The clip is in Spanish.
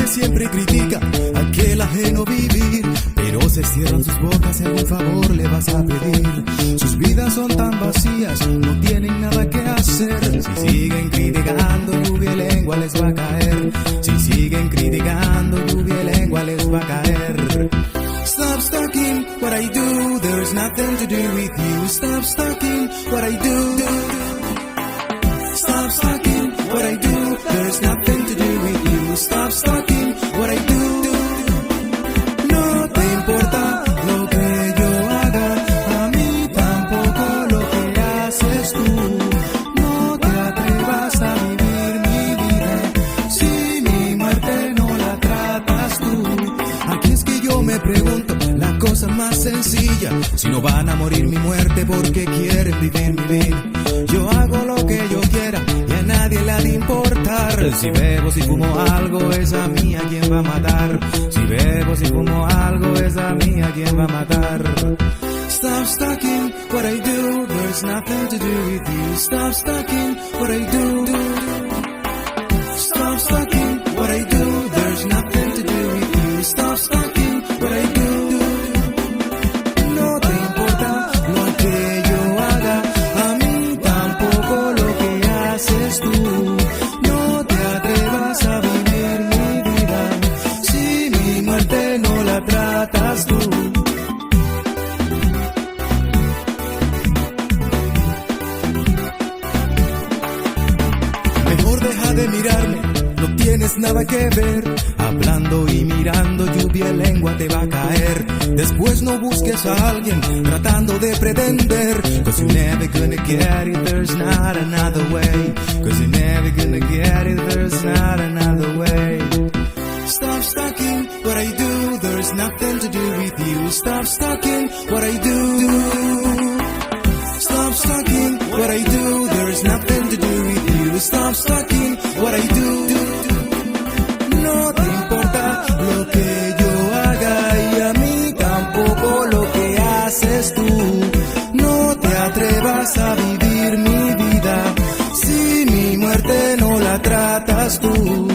que siempre critica aquel ajeno vivir, pero se cierran sus bocas si algún favor le vas a pedir. Sus vidas son tan vacías, no tienen nada que hacer. Si siguen criticando, lluvia y lengua les va a caer. Si siguen criticando, lluvia y lengua les va a caer. Stop stalking what I do, there's nothing to do with you. Stop stalking what I do. Stop stalking what I do, there's nothing to do with you. Stop stalking what I do. No te importa lo que yo haga, a mí tampoco lo que haces tú. No te atrevas a vivir mi vida, si mi muerte no la tratas tú. Aquí es que yo me pregunto la cosa más sencilla: si no van a morir mi muerte, ¿por qué quieren vivir mi vida? Yo hago lo que yo quiera y a nadie le ha de importar. Si bebo, si fumo algo, es a mí a quien va a matar. Si bebo, si fumo algo, es a mí a quien va a matar. Stop stalking what I do, there's nothing to do with you. Stop stalking what I do. Stop stalking what I do, there's nothing to do with you. Stop stalking what I do. No te importa lo que yo haga, a mí tampoco lo que haces tú. No te atrevas a vivir mi vida, si mi muerte no la tratas tú. Mejor deja de mirarme, no tienes nada que ver. Hablando y mirando, lluvia y lengua te va a caer. Después no busques a alguien tratando de pretender, 'cause you're never gonna get it, there's not another way. 'Cause you're never gonna get it, there's not another way. Stop stalking what I do, there's nothing to do with you. Stop stalking what I do. Stop stalking what I do, there's nothing to do with you. Stop stalking what I do. No te importa lo que yo haga y a mí tampoco lo que haces tú. No te atrevas a vivir mi vida, si mi muerte no la tratas tú.